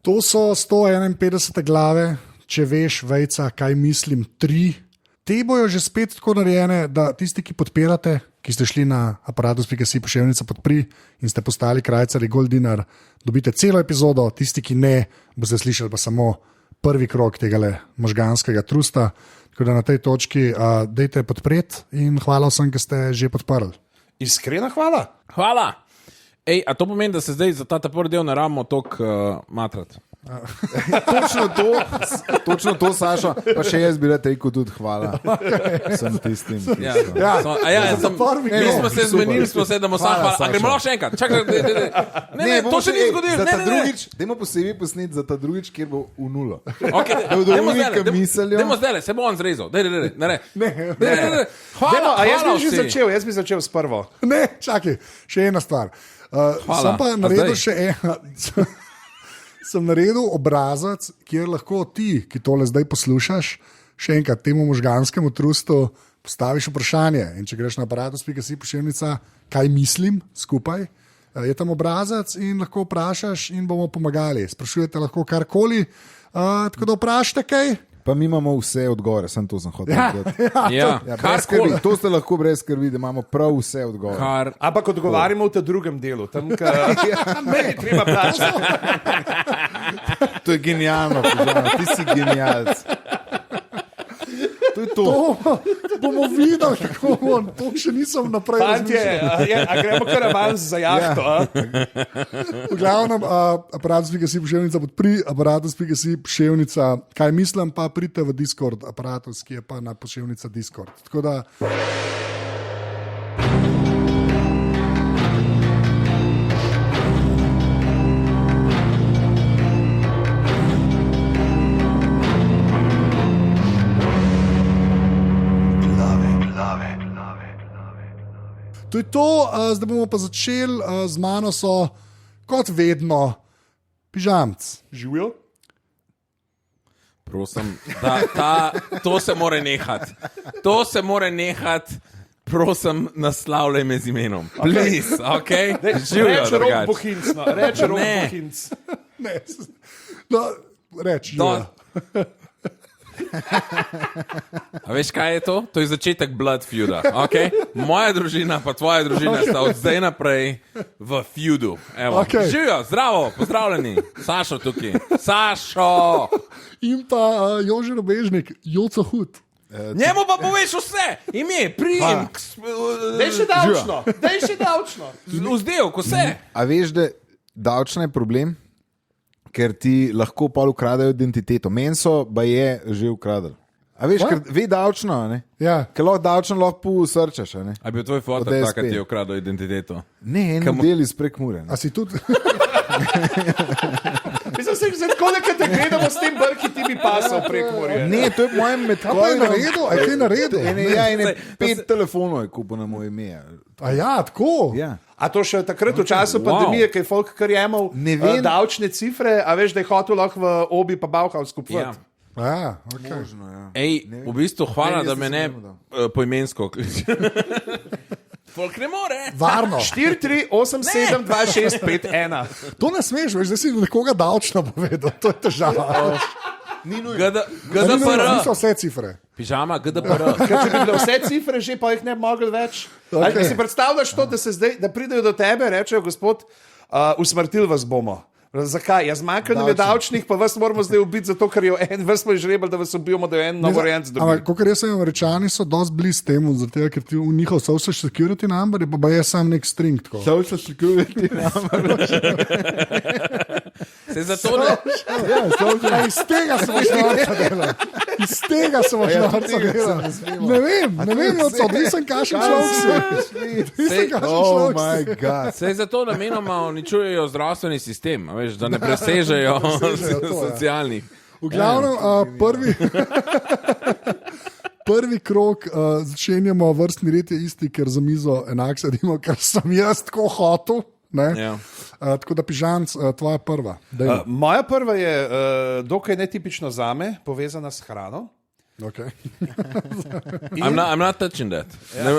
To so 151 glave, če veš, vejca, kaj mislim, 3. Te bojo že spet tako narejene, da tisti, ki podpirate, ki ste šli na aparatus.si pošiljnica podpri in ste postali krajcari Goldinar, dobite celo epizodo, tisti, ki ne, boste slišali pa samo prvi krog tega možganskega trusta. Tako da na tej točki dejte podpreti in hvala vsem, ki ste že podprli. Iskrena hvala. Hvala. Ej, a to pomeni, da se zdaj za ta prvi del ne rabimo toliko matrati? Točno to, Sašo, pa še jaz bi rekel tudi hvala. Sem tistim. Mi smo se zmenili, da bomo sam hvala. A gremo še enkrat? Čakaj, ne, to še ni zgodilo. Dajmo posebej posneti za ta drugič, kjer bo v nulo. Dajmo zdaj, se bo on zrezal. Hvala, a jaz bi začel s prvo. Ne, čakaj, še ena stvar. Sem pa naredil še ena. Sem naredil obrazac, kjer lahko ti, ki tole zdaj poslušaš, še enkrat temu možganskemu trustu postaviš vprašanje. In če greš na aparatus.si pošiljnica, kaj mislim skupaj, je tam obrazac in lahko vprašaš in bomo pomagali. Sprašujete lahko karkoli, tako da vprašajte kaj. Pa mi imamo vse odgovore, sem to zahodil. To ste lahko brez skrbi, da imamo prav vse odgovore. Ampak odgovarjamo v tem drugem delu. Tam, ne, treba plačati. To je genialno, ti si genialc. To je to. To bomo videli, kako bom. To še nisem naprej razmišljal. A gremo kar avans za jahto. V glavnem, aparatus.si pošiljnica podpri, aparatus.si pošiljnica, kaj mislim, pa pridite v Discord aparatus, ki je pa na pošiljnica Discord. Tako da... To je to, zdaj bomo pa začeli, z mano so, kot vedno, pižamc. Živijo? Prosim, to se mora nehati. To se mora nehati, prosim, naslavljaj me z imenom. Please, ok? Živijo, Rok Bohinc, no. Reče Rok Bohinc. Ne, no, reč, Živijo. A veš, kaj je to? To je začetek blood feuda, ok? Moja družina pa tvoja družina sta od zdaj naprej v feudu. Evo, Okay. Živijo, zdravo, pozdravljeni. Sašo tukaj. Sašo! In pa Jože Robežnik, Joco Hud. Njemu pa poveš vse. Ime, prijem. Dej še davčno. Vzdelk, vse. A veš, da davčna je problem? Ker ti lahko pa ukradajo identiteto. Meni so, ba je že ukradali. A veš, ker ve davčno, ne? Ja. Ker lahko davčno lahko srčaš, ne? A bil tvoj fotor tak, da ti je ukradel identiteto? Ne, en del iz Prekmurja. A si tudi... Mislim, se tako, da te gledamo s tem brki, ti bi pasal Prekmurje. Ne, to je v mojem Kaj pa je naredil? A je kaj naredil? 5 telefonov je kupil na moje ime. A ja, tako? Ja. A to še takrat v času pandemije, kaj je folk kar jemal davčne cifre, a veš, da je hotel lahko v Obi pa Bauhaus kupovati. Ja, ok. Možno, ja. Ej, v bistvu hvala, da me ne poimensko kliče. Folk ne more. Varno. 4-3-8-7-2-6-5-1. To ne smeš, veš, da si nekoga davčno povedal, to je težava. GDPR. Niso vse cifre. Pižama, GDPR. Ker če bi bile vse cifre že, pa jih ne bi mogli več. Okay. Si predstavljaš to, da se zdaj, da pridejo do tebe, rečejo, gospod, usmrtili vas bomo. Zakaj? Ja, zmanjkanje je davčnih, pa vas moramo zdaj ubiti, zato ker je vas smo žrebali, da vas ubijemo, da je en novorojenec dobil. Ampak, kakor jaz sem, Američani so dosti blizu temu, zato ker ti v njihov social security number je pa je sam nek string. Tako. Social security number. Se zato ne... Iz tega smo šnorca delali. Iz tega smo šnorca delali. Ne vem, odvisen kašen človek si. Oh my God. Se zato namenoma uničujejo zdravstveni sistem, veš, da ne presežejo socialnih. V glavnem, prvi krog začenjamo, vrstni red je isti, ker za mizo enak sedimo, ker sem jaz tako hotel. Ja. Tako da, Pižanc, tvoja prva. Moja prva je dokaj netipično zame, povezana s hrano. Okay. I'm not touching that.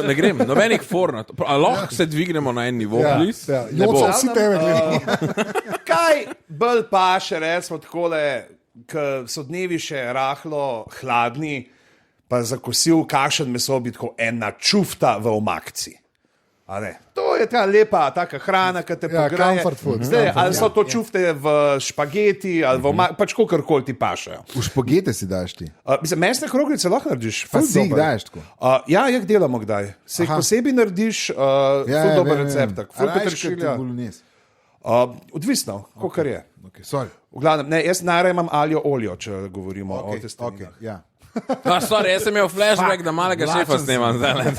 Ne grem, nobenih fornat. Lahko se dvignemo na en nivo, Ja, please? ja. Ne bo. Joco, vsi tebe gledamo. Kaj bolj paše, recimo takole, ko so dnevi še rahlo hladni, pa za kosil kašen meso bi tako ena čufta v omakci. A ne? To je ta lepa taka hrana, ki te Ja, pogreje. comfort food. Zdaj, Comfort, ali so to čufte v špageti, ali v pač kakorkoli ti pašejo. V špagete si daš ti. Mislim, mesne kroglice lahko narediš. Pa ful si jih dober. daš tako. Ja, jih delamo kdaj. Se jih Aha. posebej narediš, ful dober recept. Ful peteršilja. Odvisno, kolikor je. Okay, sorry. V glavnem, ne, jaz najraje imam aljo oljo, če govorimo o Okay, testeninah. ja. Sorry, jaz sem imel flashback, da malega šefa snemam zdaj.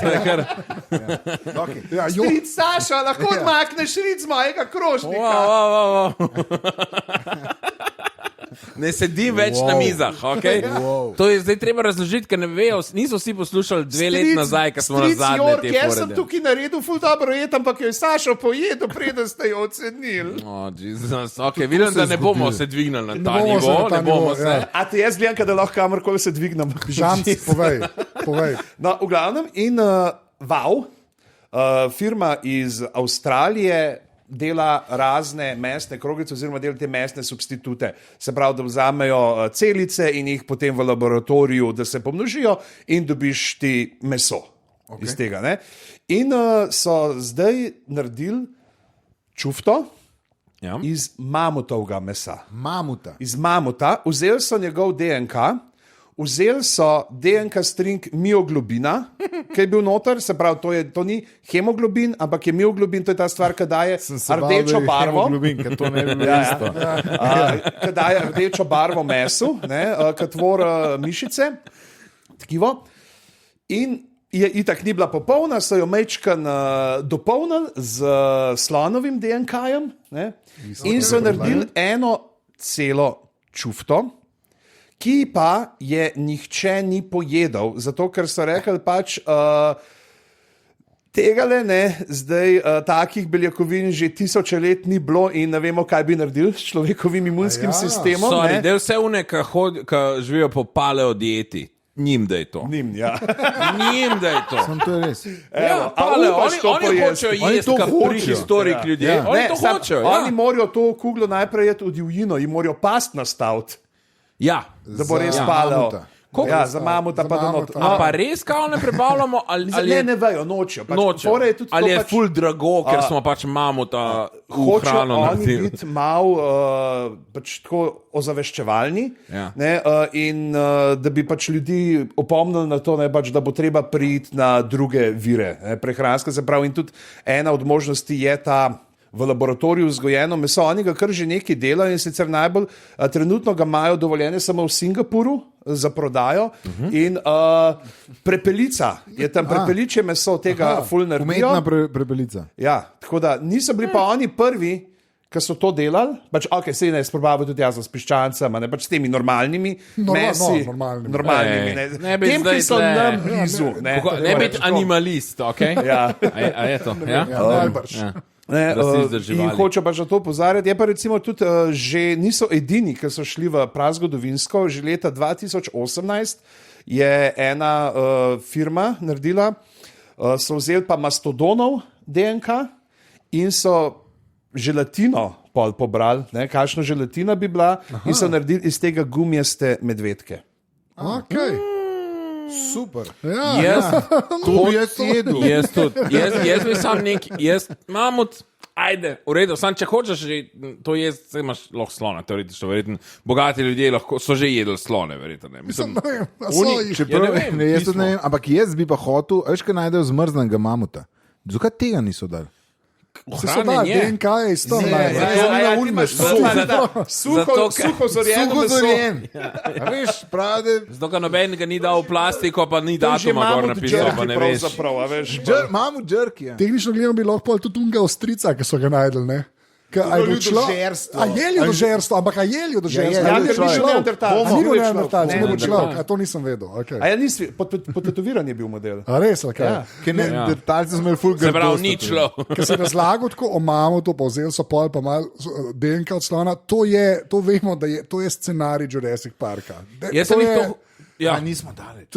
Okay. Ja, jo, Stric Saša, lahko odmakneš ric mojega krožnika. Ne sedim več na mizah, okay? To je zdaj treba razložiti, ker ne vejo, niso vsi poslušali 2 leti nazaj, ko smo na zadnje te Jaz sem porede. tukaj naredil ful dobro jed, ampak jo je Sašo pojedel, preden ste jo ocenili. Oh, Jesus. Okay, vidim, da ne bomo se dvignili na ta bomo se nivo, na ta ne bomo nivo, se. ja. A ti jaz gledam, da lahko kamorkoli se dvignem. Žanci, povej. No, v glavnem, in Wow, firma iz Avstralije, dela razne mesne kroglice, oziroma dela te mesne substitute. Se pravi, da vzamejo celice in jih potem v laboratoriju, da se pomnožijo in dobiš ti meso iz tega. Ne? In so zdaj naredili čufto Ja. iz mamutovega mesa. Mamuta. Iz mamuta, vzeli so njegov DNK, vzeli so DNK string mioglobina, ki je bil noter, se pravi, to ni hemoglobin, ampak je mioglobin, to je ta stvar, ki daje rdečo barvo. Ker to ne bi bilo isto. Ki daje rdečo barvo mesu, ki tvori mišice, tkivo. In je itak ni bila popolna, so jo mečkan dopolnili z slonovim DNK-jem in so naredili eno celo čufto, ki pa je nihče ni pojedel, zato ker so rekli pač tega le ne, zdaj takih beljakovin že tisoče let ni bilo in ne vemo, kaj bi naredili s človekovim imunskim sistemom. Sorry, da je vse une, ki živijo po paleo dieti. Njim da je to. Njim, ja. Njim da je to. Sam to je res. Ja, a paleo, upaš to oni pojesti? hočejo Oni jesti, to kot hočejo. prehistorik ljudje. Ja. Oni to hočejo, ja. Oni morajo to kuglo najprej jeti v divjino in morajo past nastaviti, Ja. da bo res Za paleo. mamuta. Ja, za mamuta Za pa da mamuta. A pa res kao ne prebavljamo, ali Ne, je ne vejo, nočejo. Pač, nočejo? fora je tudi to Ali je pač, ful drago, ker smo pač mamuta v hočejo hrano oni naredili. biti malo pač tako ozaveščevalni, Ja. ne, in da bi pač ljudi opomnili na to, ne, pač, da bo treba priti na druge vire prehranske. Se pravi, in tudi ena od možnosti je ta v laboratoriju vzgojeno meso. Oni ga kar že nekaj delajo in sicer najbolj trenutno ga imajo dovoljene samo v Singapuru za prodajo. In prepelica je tam, prepeličje meso tega ful naredijo. Umetna prepelica. Ja, tako da niso bili pa oni prvi, ki so to delali. Pač, ok, se ne sprobavajo tudi jaz s piščancami, ne pač s temi normalnimi mesi. Normalnimi Ne bi tem, zdaj ki so tle- nam blizu. Ne biti animalist, ok? Ja. A je to? Ja? Najbrž. Ja. Ne, Rasist za in živali. hoče pač na to opozarjati. Je pa recimo tudi že niso edini, ki so šli v prazgodovinsko. Že leta 2018 je ena firma naredila, so vzeli pa mastodonov DNK in so želatino pobrali, kakšna želatina bi bila. In so naredili iz tega gumijaste medvedke. Okay. Super. Ja, Jaz, To bi jaz jedel. jaz tudi. Jaz bi sam nek, mamut, ajde, v redu, sam če hočeš že to jesti, se imaš lahko slona, teoretično, verjetno. Bogati ljudje lahko so že jedli slone, verjetno. Ne. Mislim, ne vem, a so jih. Čeprav, Ja, ne vem, jaz tudi nismo. ne vem, ampak jaz bi pa hotel, veš, kaj najdejo zmrznenega mamuta. Zakaj tega niso dali? Se so dali, ohranjen je. DNK je iz tam. Zato, ker- Suho zorjeno Suho meso. zorjen. A veš, pravi, zato ga noben ga ni dal v plastiko, pa ni To je že datuma gor mamut napisal, pa jerky ne veš. pravzaprav, a veš. mamut jerky. Ja. Tehnično gledano bi lahko pol tudi unga ostrica, ki so ga najdel. Ne? A je bil ljudožerstvo. A je ljudožerstvo, ampak a je ljudožerstvo? Ja, A ni ker bil ni človek? neandertalec. A ni bil Bil je neandertalec, človek. ni bil Ne, človek. ne. A to nisem vedel. Okay. A ja, nisi, potetoviran je bil model. A res, ali kaj? Ja. Ker ne, talci smo imeli ful Se pravi, grdost. ni šlo. Ker se razlagal tako o mamutu, pa vzeli so pol, pa malo DNK od slona. To vemo, da je, to je scenarij Jurassic Parka. Jaz sem jih to, Ja. Nismo dali.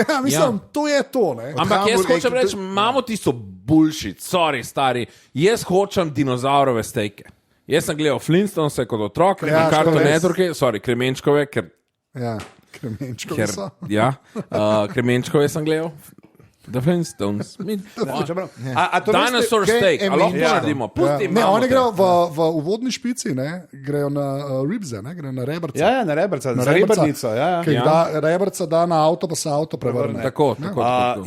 Ja, mislim, to je to. Ne? Ampak jaz Hamburg- hočem reči, imamo tisto bullshit, sorry, stari. Jaz hočem dinozaurove stejke. Jaz sem gledal Flintstones kot otrok, Ja, Cartoon to res. Network, sorry, Kremenčkove, Ja, kremenčko so. Kremenčkove sem gledal. The Flintstones. Dinosaur steak, a lahko Ja. naredimo. Pusti Ne, mamote. oni grejo v uvodni špici, ne? Grejo na ribze, ne? Grejo na rebrce. Ja, na rebrca, Na za rebrnico. Ja. Ki jih rebrca da na avto, pa se avto prevrne. Tako.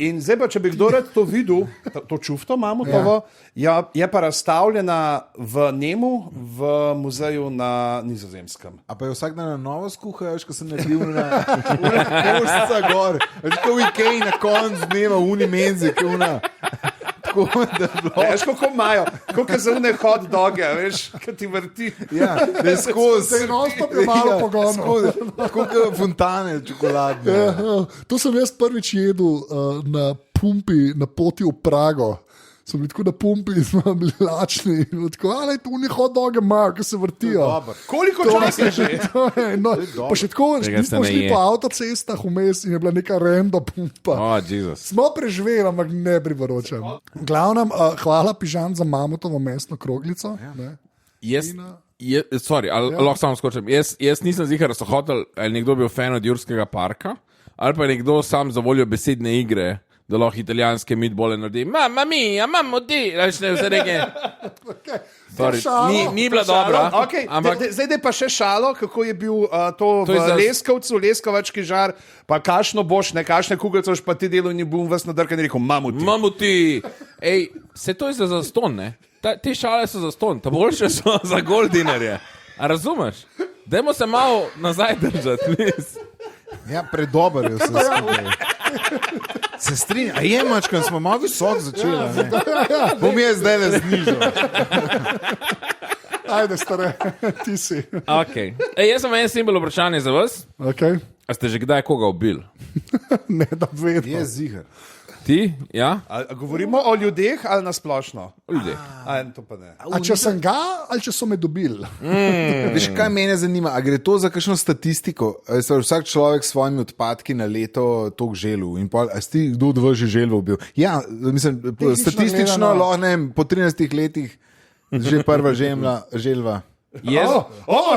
In zdaj pa, če bi kdo rad to videl, to čufto imamo, je pa razstavljena v Nemu, v muzeju na Nizozemskem. A pa je vsak dan na novo skuhajo, ko sem naredil na koščica gor. Tako v Ikeji na koncu dneva unimenzi, ki una. Tako da bilo. Veš, kako imajo, kako za une hot doge, veš, ki ti vrti. Ja, da je skozi. Se je non-stop premalo pogonu. Skozi. Tako kot fontane čokoladne. Ja, to sem jaz prvič jedel na pumpi na poti v Prago. Smo bili tako na pumpi in smo bili lačni. Tako, ali tu ni hot doge imajo, ki se vrtijo. Koliko časa že? No, pa še tako, Tega se nismo ne šli je. po avtocestah vmes in je bila neka rendo pumpa. Oh, Jezus. Smo preživeli, ampak ne priporočam. Glavnem, hvala Pižan za mamutovo mestno kroglico. Ne. Sorry, lahko samo skočim. Jaz nisem zigar, da so hoteli, ali nekdo bil fan od Jurskega parka, ali pa je nekdo sam za voljo besedne igre, da lahko italijanske meatbole naredi. Mamma mia, mamma ti, ne vse neke. Sorry, ni bila dobra. Okay, ampak zdaj pa še šalo, kako je bil to v Leskovcu, Leskovački žar, pa kašno boš, ne kašne kugelce, boš pa ti delo in bom vas nadrkan in rekel, mamuti. mamuti, ej, se to je za zaston, ne? Te šale so za ston, ta boljše so za goldinerje. A razumeš? Dajmo se malo nazaj držati, please. Ja, predober je vse skupaj. Se strinjam, a je mačkan, smo malo visok začeli. ne? Bom jaz zdaj le znižal. Ajde, stare, ti si. Okay. Ej, jaz sem en simbol vprašanja za vas. Okay. A ste že kdaj koga ubili? Ne, da vedno. Je ziger. Ti? Ja? A govorimo o ljudeh ali nasplošno? Ljudje. To pa ne. A če sem ga, ali če so me dobili? Veš, kaj mene zanima? A gre to za kakšno statistiko? A se vsak človek s svojimi odpadki na leto toliko želil? In pol, a si ti kdo od vas že želil bil? Ja, mislim, statistično, gledano. lahko, ne vem, po 13 letih že prva želva. Jaz?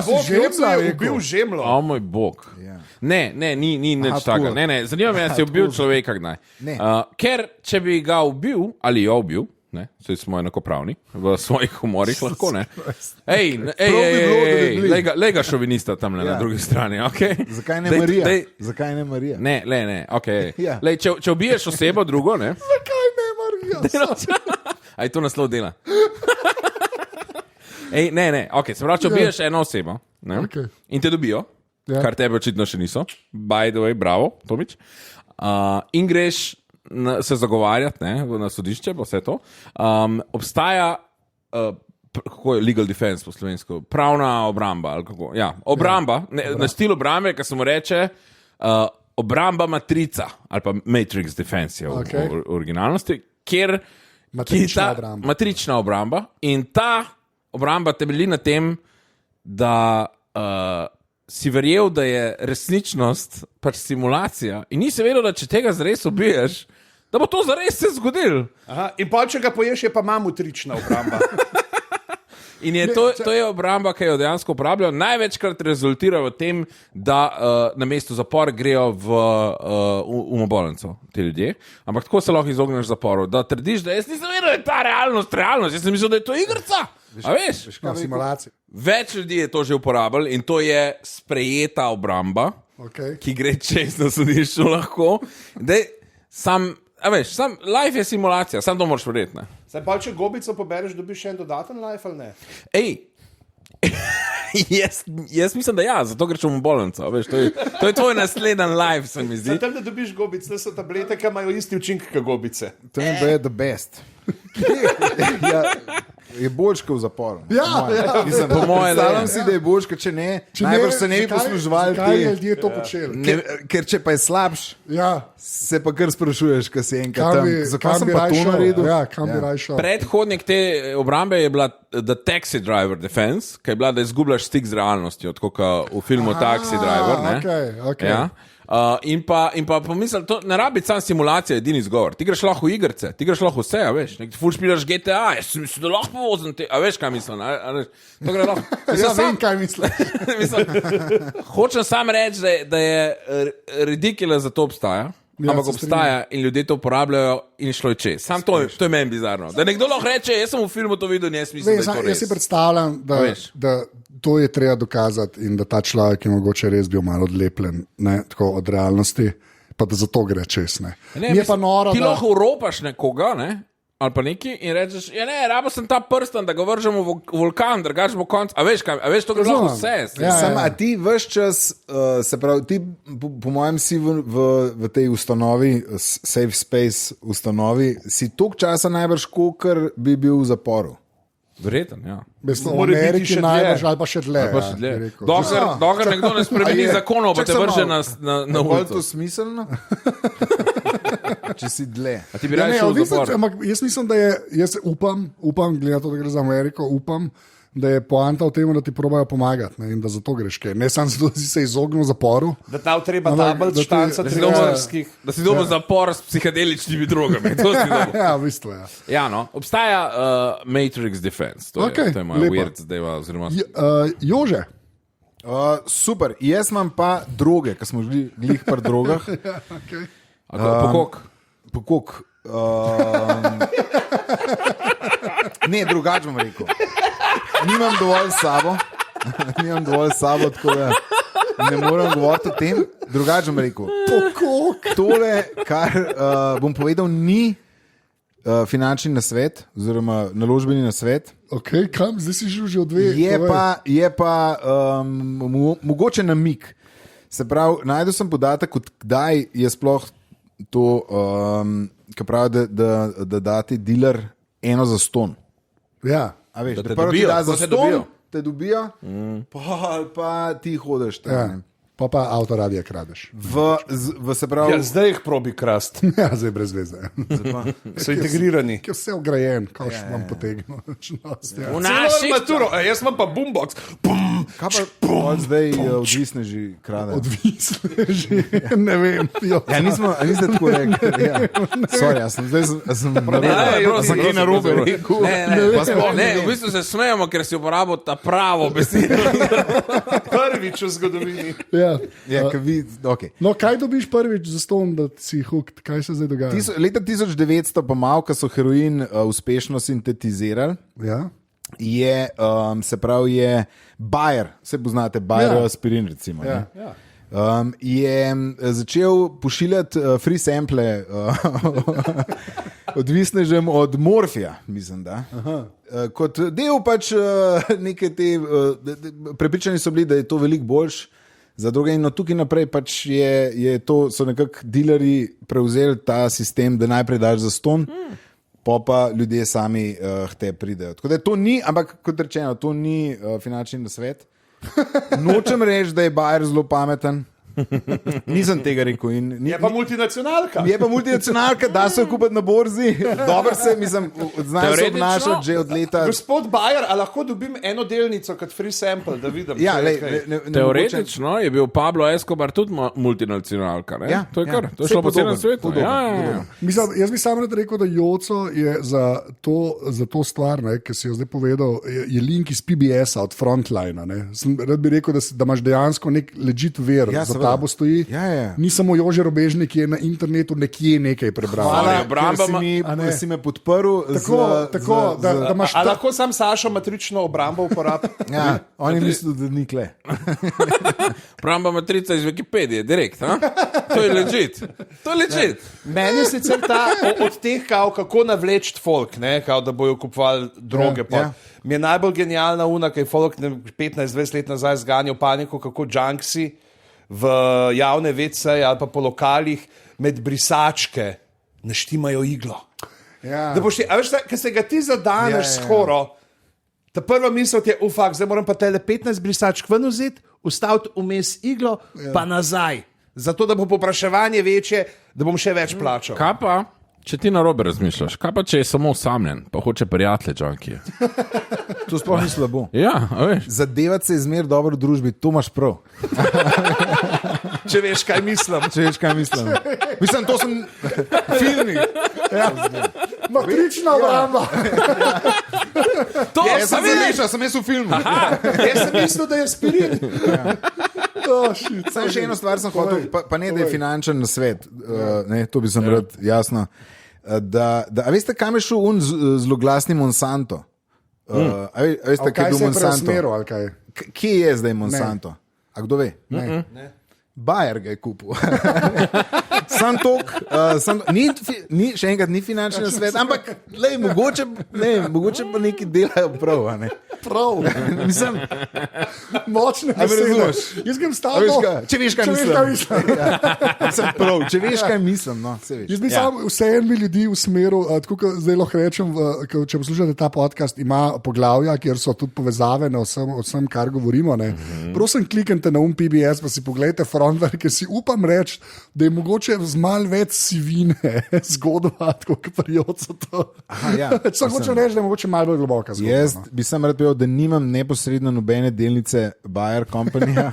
Si žemlja je rekel? ubil žemlo. O moj bog. Ja. Ne, ni nič Aha, takega. tako. Ne, zanima me, ali si ubil človeka kdaj. Ne. Ker če bi ga ubil, ali jo ubil, saj smo enakopravni v svojih humorih, lahko ne. Ej, bi bilo, da bi bili. lej ga šovinista tam na drugi strani. Okay? Zakaj ne Marija? Zakaj ne Marija? Ne, okay. Ja. Lej, če ubiješ osebo drugo, ne? Kaj ne, Marija? Aj to naslov dela. Ej, ne, okay, se pravi, če ubiješ eno osebo Okay. in te dobijo, kar tebe očitno še niso, by the way, bravo, Tomič, in greš se zagovarjati na sodišče, pa vse to, obstaja, kako je legal defense po slovensko, pravna obramba, ali kako, ja, obramba, na stil obrambe, ki se mu reče, obramba matrica, ali pa matrix defense je v originalnosti, kjer matrična obramba in ta obramba temelji na tem, da si verjel, da je resničnost pač simulacija in nisi vedel, da če tega zares ubiješ, da bo to zares se zgodilo. Aha, in pa če ga poješ, je pa mamutrična obramba. In to je obramba, ki jo dejansko uporabljajo. Največkrat rezultira v tem, da na mesto zapora grejo v umobolnico ti ljudje. Ampak tako se lahko izogneš zaporu. Da trdiš, da jaz nisem vedel, da je ta realnost. Jaz sem mislil, da je to igrca. A veš? Simulacija. Več ljudi je to že uporabljalo in to je sprejeta obramba, ki gre čez na sodišču lahko. Life je simulacija, sam to moraš verjeti. Zdaj pa, če gobico pobereš, dobiš še en dodaten life ali ne? Ej, jaz mislim, da ja, zato greš v bolnico. To je tvoj naslednji life, se mi zdi. Zatem, da dobiš gobice, to so tablete, ki imajo isti učinek kot gobice. To je the best. Je boljška v zaporu. Mislim, po moje, predstavljam si, da je boljška, če ne, najbrž se ne bi posluževali Zakaj ljudje to počeli? Ker če pa je slabš, se pa kar sprašuješ, kaj si enkrat tam. Zakaj sem pa to naredil? Kam bi raj šel? Predhodnik te obrambe je bila The Taxi Driver Defense, ki je bila, da izgubljaš stik z realnostjo, tako kot v filmu Taxi Driver. Okay. Ja. In pa pomislim, to ne rabi sam simulacija, edini izgovor. Ti greš lahko v igrice, ti greš lahko vse, a veš. Ful špilaš GTA, jaz sem mislil, da lahko vozim te, a veš, kaj mislim. To gre lahko. Ja, vem, kaj mislim. Hočem sam reči, da je ridiculous, da to obstaja. Ja, ampak obstaja in ljudje to uporabljajo in šlo je čez. Sam to je meni bizarno. Da nekdo lahko reče, jaz sem v filmu to videl in jaz mislim, da je to res. Jaz si predstavljam, da to je treba dokazati in da ta človek je mogoče res bil malo odlepljen, ne, tako od realnosti, pa da zato gre čez. Je pa noro, ti lahko uropaš nekoga, ne? Ali pa neki in rečeš, ja ne, rabo sem ta prstan, da ga vržemo v vulkan, drugače bo konc. A veš, to gre lahko vse. A ti veš čas, se pravi, ti po mojem si v tej ustanovi, Safe Space ustanovi, si toliko časa najbrž, kolikor bi bil v zaporu. Verjetno, ja. V Ameriki najbrž ali pa še dlje. Dokler nekdo ne spremeni zakonov, pa te vrže na ulico. Je to smiselno? Če si dlje. A ti bi raje šel v zapor? Jaz mislim, da je, jaz upam, gleda to, da gre za Ameriko, upam, da je poanta v tem, da ti probajo pomagati, ne, in da zato greš kaj. Ne samo zato, da si se izognil zaporu. Da ta treba tablet štancati trilerskih. Da si dobil zapor s psihedeličnimi drogami. Ja, v bistvu, ja. Ja, no. Obstaja Matrix Defense. To je moja weird zdajva. Jože. Super. Jaz imam pa droge, ker smo glih par drogah. Okay. Pokok. Ne, drugače bom rekel. Nimam dovolj sabo, tako da ne morem govoriti o tem. Drugače bom rekel. Pokok. Tole, kar bom povedal, ni finančni nasvet, oziroma naložbeni nasvet. Ok, kam? Zdaj si že od dve. Je pa mogoče namik. Se pravi, najdel sem podatek, kdaj je sploh to, ki pravi, da dati dealer eno za ston. Ja. A veš, da te dobijo, za ston, te dobijo, pa ti hodiš tam. Ja. Pa avtoradija kradeš. Se pravi, ja, zdaj jih probi krast. Ja, zdaj brez veze. So integrirani. Ki je vse vgrajen, kao še vam potegnil. V naši maturo, jaz imam pa boombox. Kaj pa zdaj odvisneži krade? Odvisneži, ne vem. Ja, nismo tako rekli. Ja. Sorry, jaz sem kaj narobe rekel. Ne, v bistvu se smejamo, ker si uporabil ta pravo besedo. Prvič v zgodovini. Ja. Okay. No, kaj dobiš prvič za ston, da si hooked? Kaj se zdaj dogaja? Leta 1900 pa malo, ko so heroin uspešno sintetizirali, je, se pravi, je Bayer, se poznate, Bayer aspirin recimo. Ja. Je začel pošiljati free sample odvisnežem od morfija, mislim, da. Kot del pač neke te, prepričani so bili, da je to veliko boljš za druge in od tukaj naprej pač je to, so nekako dealerji prevzeli ta sistem, da najprej daš za ston, pa ljudje sami te pridejo. Tako da to ni, ampak kot rečeno, to ni finančni nasvet. Nočem reči, da je Bayer zelo pameten. Nisem tega rekel. Je pa multinacionalka. Da se jo kupiti na borzi. Dobro se, mislim, znajo se obnašati že od leta. Gospod Bayer, a lahko dobim eno delnico kot free sample, da vidim? Ja, teoretično je bil Pablo Escobar tudi multinacionalka. Ja, to je kar. To je šlo po celem svetu. Mislim, jaz bi samo rekel, da Joco je za to stvar, ki si jo zdaj povedal, je link iz PBS-a od Frontline. Rad bi rekel, da imaš dejansko nek legit ver. Tabo stoji. Ja. Ni samo Jože Robežnik, ki je na internetu nekje nekaj prebral. Hvala, si me podprl. Da imaš a lahko sam Sašo matrično obrambo uporabiti? Ja, oni mislijo, da ni kle. Obramba matrica iz Wikipedije, direkt. To je legit. Meni je sicer ta od teh, kako navleči folk, da bojo kupovali droge. Mi je najbolj genialna una, kaj folk 15-20 let nazaj zganjal paniko, kako junksi v javne vece ali pa po lokalih med brisačke naštimajo iglo. Ja. Da boš ti, a veš, ker se ga ti zadaneš s horo, ta prva misel ti je, zdaj moram pa tele 15 brisačk ven vzeti, ustaviti vmes iglo, pa nazaj. Zato, da bo popraševanje večje, da bom še več plačal. Kaj pa, če ti narobe razmišljaš, kaj pa, če je samo osamljen, pa hoče prijatelje junkije? To sploh ni slabo. Ja, veš. Zadevati se je zmer dobro v družbi, to imaš prav. če veš, kaj mislim. Če veš, kaj mislim. Mislim, to sem filmi. Matrična obramba. To Jaz sem sem videl. Sem jaz v filmu. Jaz sem mislil, da je spirit. Samo še eno stvar sem hotel, pa ne, da je finančen nasvet, to bi sem rad jasno. A veste, kam je šel zloglasni Monsanto? A veste, kaj je bil Monsanto? Kje je zdaj Monsanto? A kdo ve? Ne. Bayer ga je kupil. Sam tok, še enkrat ni finančni svet, ampak lej, mogoče pa neki delajo prav. Ne? Prav. Mislim, Močne me razumeš? Jaz grem stavno. če veš, kaj mislim. Sem prav, če veš, kaj mislim. No, Jaz bi sam vseeno bi ljudi usmeril, tako kot zdaj lahko rečem, če poslušate ta podcast, ima poglavja, kjer so tudi povezave na vsem, kar govorimo. Prosim, kliknite na PBS, pa si pogledajte frontver, ker si upam reči, da je mogoče z malo več sivine zgodba, tako kot prijoco to. Samo hočem reči, da je mogoče malo bolj globoka zgodba. Jaz bi sam rad povedal, da nimam neposredno nobene delnice Bayer Companyja.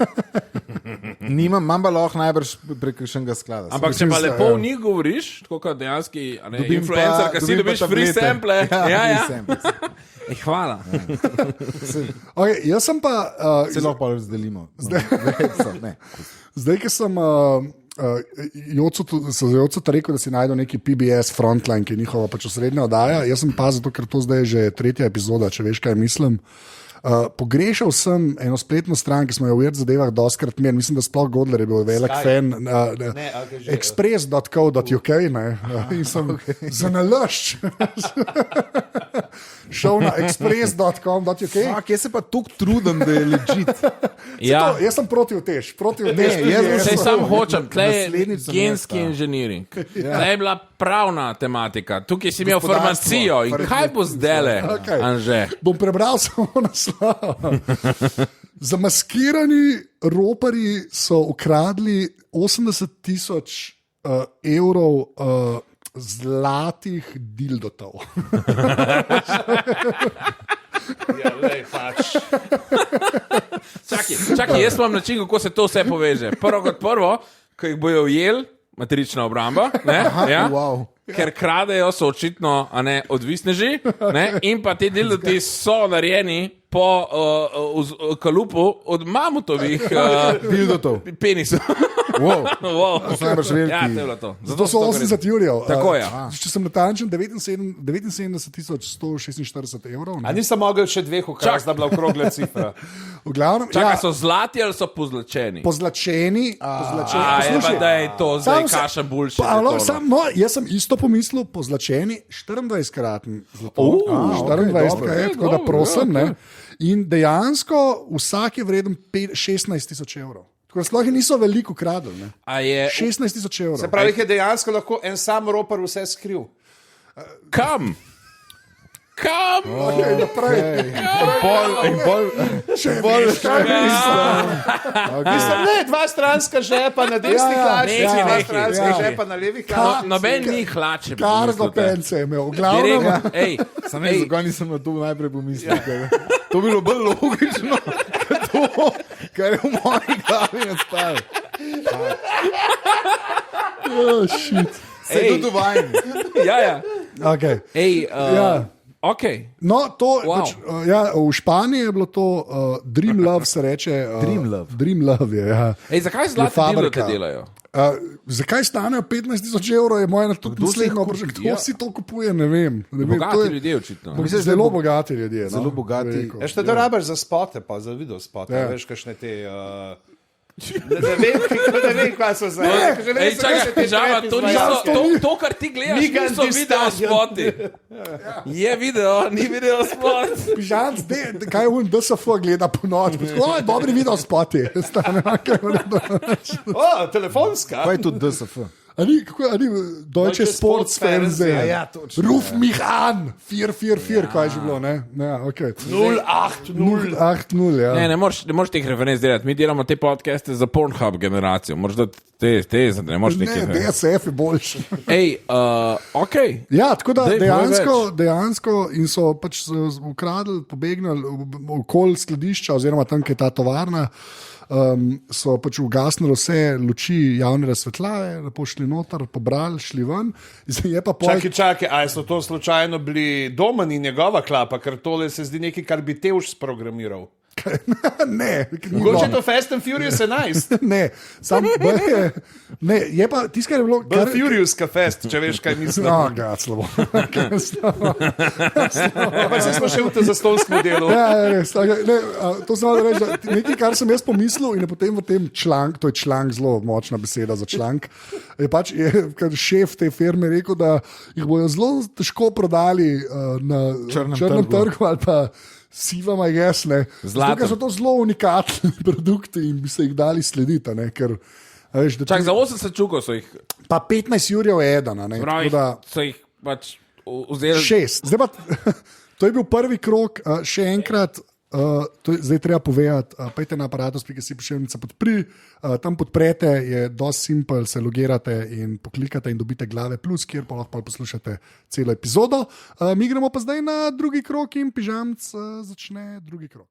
Imam pa lahko najbrž prek kakšnega sklada. Ampak če pa lepo v njih govoriš, tako kot dejanski influencer, ki si dobiš free sample. Hvala. Okay, jaz sem pa... Se lahko pa razdelimo. Zdaj, ki sem Jocu rekel, da si najdel neki PBS Frontline, ki je njihova pač osrednja oddaja. Jaz sem pa zato, ker to zdaj je že 3. epizoda, če veš, kaj mislim. Pogrešal sem eno spletno stran, ki smo jo v Weird zadevah doskrat imeli. Mislim, da sploh Godler je bil velik fan. Express.co.uk in sem zanalašč. Šel na express.com.uk. Jaz se pa tukaj trudim, da je legit. Jaz sem proti utež. Sej sam hočem, tle je Naslednjič sem genski jaz, inženiring. Tle je bila pravna tematika. Tukaj si imel farmacijo. In kaj bo zdele, Anže? Bom prebral samo naslov. Zamaskirani roparji so ukradli 80,000 evrov zlatih dildotov. Čakaj, jaz imam način, kako se to vse poveže. Prvo kot prvo, ko jih bojo ujeli, matrična obramba, ker kradejo, so očitno odvisneži, in pa ti dildoti so narejeni po kalupu od mamutovih penisov. Ja, to je bilo to. Zato so 80 jurjev. Tako je. Če sem natančen, 79,146 evrov. A nisem mogel še dveh ukrasti, da bi bila okrogla cifra. V glavnem, Čakaj, so zlati ali so pozlačeni? Pozlačeni. Je pa da je to zdaj kaša boljše. Jaz sem isto pomislil, pozlačeni 24-kratni zlato. 24-krat, tako da prosim. In dejansko vsak je vreden 16,000 evrov. Sploh niso veliko ukradli. 16,000 evrov. Se pravi, je dejansko lahko en sam ropar vse skril. Kam? Naprej. Mislim, ne, dva stranska žepa na desni hlači, dva stranska žepa na levi hlači. Noben ni hlače. Kargo pence je imel. V glavnem. Sam ne, zakaj nisem na to najprej pomislil. To bi bilo bolj logično. To, kar je v moji glavi nastalo. Se je tudi vajen. Ja. Okay. Okay. No, to, v Španiji je bilo to Dream Love, se reče. Dream Love je. Zakaj zlati dildote delajo? Zakaj stanejo 15,000 evrov, je moja naslednja vprašanje. Kdo si to kupuje, ne vem. Bogati ljudje očitno. Zelo bogati ljudje. Zelo bogati. Še to rabiš za spote, pa za video spote. Veš, kakšne te... Ne vem, kaj so zdaj. Čakaj, težava, to, kar ti gledaš, niso video spoti. Je video, ni video spot. Pižanc, kaj on DSF gleda po noč? Dobri video spoti. Telefonska. Kaj je tudi DSF? Ali Deutsche Sportsfernsehen. Ruf mich an. 444, kaj je že bilo, ne? 080. Ja. Ne moreš teh referenc delati. Mi delamo te podcaste za Pornhub generacijo. Moraš dati te, ne moreš nekaj. Ne, DSF je boljši. Okay. Ja, tako da dejansko in so pač ukradli, pobegnili okoli skladišča oziroma tam, kjer je ta tovarna. so pač ugasnili vse luči javne razsvetljave, lepo šli noter, pobrali, šli ven. Je pa Čakaj, a so to slučajno bili Domen in njegova klapa, ker tole se zdi nekaj, kar bi Tevš sprogramiral. Ne, Mogoče je to Fast and Furious 11. Ne, je pa tisto, kar je bilo. Kar... Furious Fest, če veš, kaj mislim. Slabo. Pa se smo še v tem zastolskem delu. To sem reči, nekaj, kar sem jaz pomislil in je potem v tem članku, to je članek, zelo močna beseda za članek, je pač šef te firme rekel, da jih bojo zelo težko prodali na črnem trgu ali pa sivama jasne. Zato so to zelo unikatni produkti in bi se jih dali slediti. Čak, za 80 čukov so jih. Pa 15 jurjev je eden. So jih pač vzeli. 6. To je bil prvi krog, še enkrat. Zdaj treba povedati, pejte na aparatus.si pošiljnica podpri, tam podprete, je dosti simpel, se logirate in poklikate in dobite Glave Plus, kjer pa lahko poslušate celo epizodo. Mi gremo pa zdaj na drugi krog in Pižamc začne drugi krog.